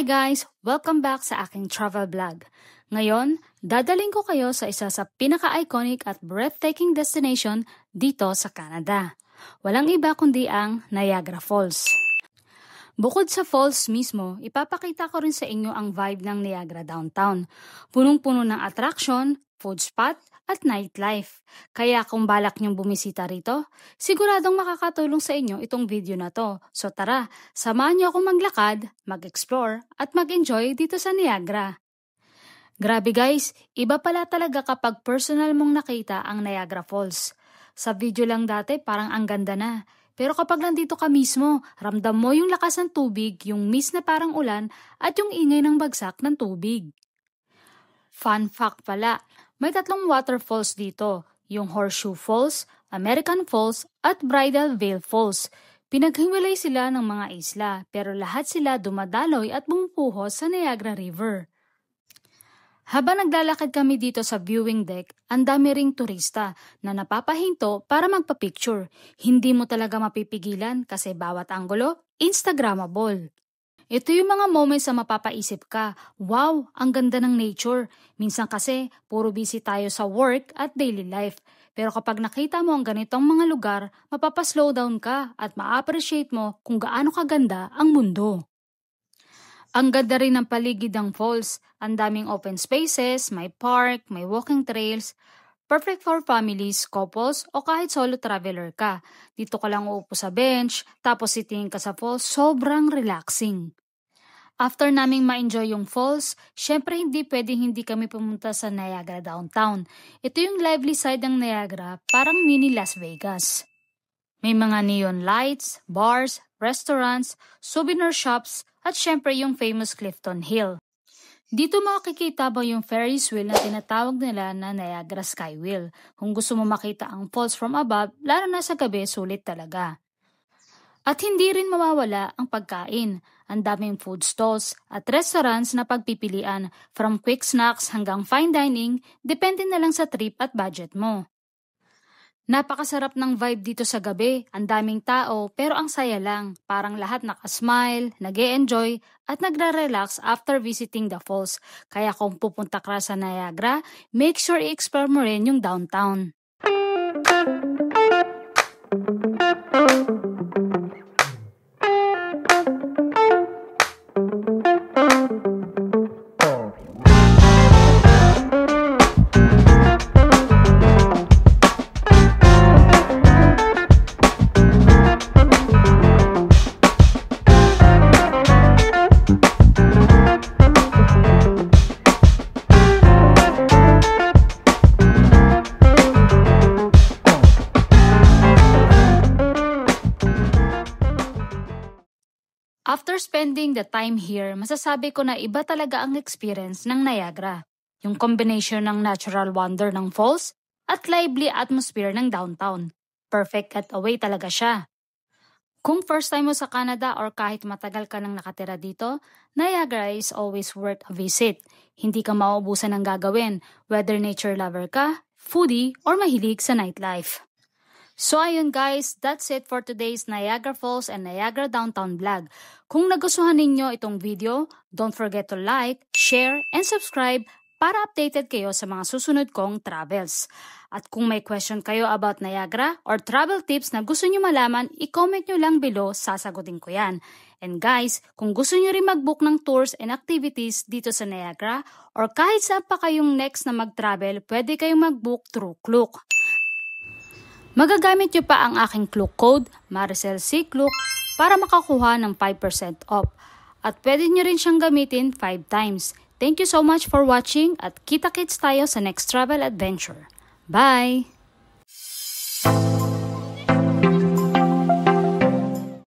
Hi guys! Welcome back sa aking travel vlog. Ngayon, dadaling ko kayo sa isa sa pinaka-iconic at breathtaking destination dito sa Canada. Walang iba kundi ang Niagara Falls. Bukod sa falls mismo, ipapakita ko rin sa inyo ang vibe ng Niagara Downtown. Punong-puno ng attraction, food spot, at nightlife. Kaya kung balak niyong bumisita rito, siguradong makakatulong sa inyo itong video na to. So tara, samahan niyo akong maglakad, mag-explore, at mag-enjoy dito sa Niagara. Grabe guys, iba pala talaga kapag personal mong nakita ang Niagara Falls. Sa video lang dati parang ang ganda na. Pero kapag nandito ka mismo, ramdam mo yung lakas ng tubig, yung mist na parang ulan, at yung ingay ng bagsak ng tubig. Fun fact pala, may 3 waterfalls dito, yung Horseshoe Falls, American Falls, at Bridal Veil Falls. Pinaghiwalay sila ng mga isla, pero lahat sila dumadaloy at bumupuhos sa Niagara River. Habang naglalakad kami dito sa viewing deck, ang dami ring turista na napapahinto para magpa-picture. Hindi mo talaga mapipigilan kasi bawat anggulo, Instagrammable. Ito yung mga moments na mapapaisip ka, wow, ang ganda ng nature. Minsan kasi, puro busy tayo sa work at daily life. Pero kapag nakita mo ang ganitong mga lugar, mapapaslow down ka at ma-appreciate mo kung gaano kaganda ang mundo. Ang ganda rin ng paligid ng falls. Ang daming open spaces, may park, may walking trails. Perfect for families, couples, o kahit solo traveler ka. Dito ka lang uupo sa bench, tapos sitingin ka sa falls, sobrang relaxing. After naming ma-enjoy yung falls, syempre hindi pwedeng hindi kami pumunta sa Niagara Downtown. Ito yung lively side ng Niagara, parang mini Las Vegas. May mga neon lights, bars, restaurants, souvenir shops, at syempre yung famous Clifton Hill. Dito makikita mo yung Ferris wheel na tinatawag nila na Niagara Sky Wheel. Kung gusto mo makita ang falls from above, lalo na sa gabi, sulit talaga. At hindi rin mawawala ang pagkain. Ang daming food stalls at restaurants na pagpipilian, from quick snacks hanggang fine dining, depende na lang sa trip at budget mo. Napakasarap ng vibe dito sa gabi, ang daming tao pero ang saya lang, parang lahat nakasmile, nag-e-enjoy at nagre-relax after visiting the falls. Kaya kung pupunta ka sa Niagara, make sure i-explore mo rin yung downtown. After spending the time here, masasabi ko na iba talaga ang experience ng Niagara. Yung combination ng natural wonder ng falls at lively atmosphere ng downtown. Perfect getaway talaga siya. Kung first time mo sa Canada or kahit matagal ka nang nakatira dito, Niagara is always worth a visit. Hindi ka mauubusan ng gagawin, whether nature lover ka, foodie, or mahilig sa nightlife. So ayun guys, that's it for today's Niagara Falls and Niagara Downtown vlog. Kung nagustuhan ninyo itong video, don't forget to like, share, and subscribe para updated kayo sa mga susunod kong travels. At kung may question kayo about Niagara or travel tips na gusto nyo malaman, i-comment nyo lang below, sasagutin ko yan. And guys, kung gusto nyo rin mag-book ng tours and activities dito sa Niagara or kahit saan pa kayong next na mag-travel, pwede kayong mag-book through Klook. Magagamit nyo pa ang aking Klook code, Maricel C. Klook, para makakuha ng 5% off. At pwede nyo rin siyang gamitin 5 times. Thank you so much for watching at kita-kits tayo sa next travel adventure. Bye!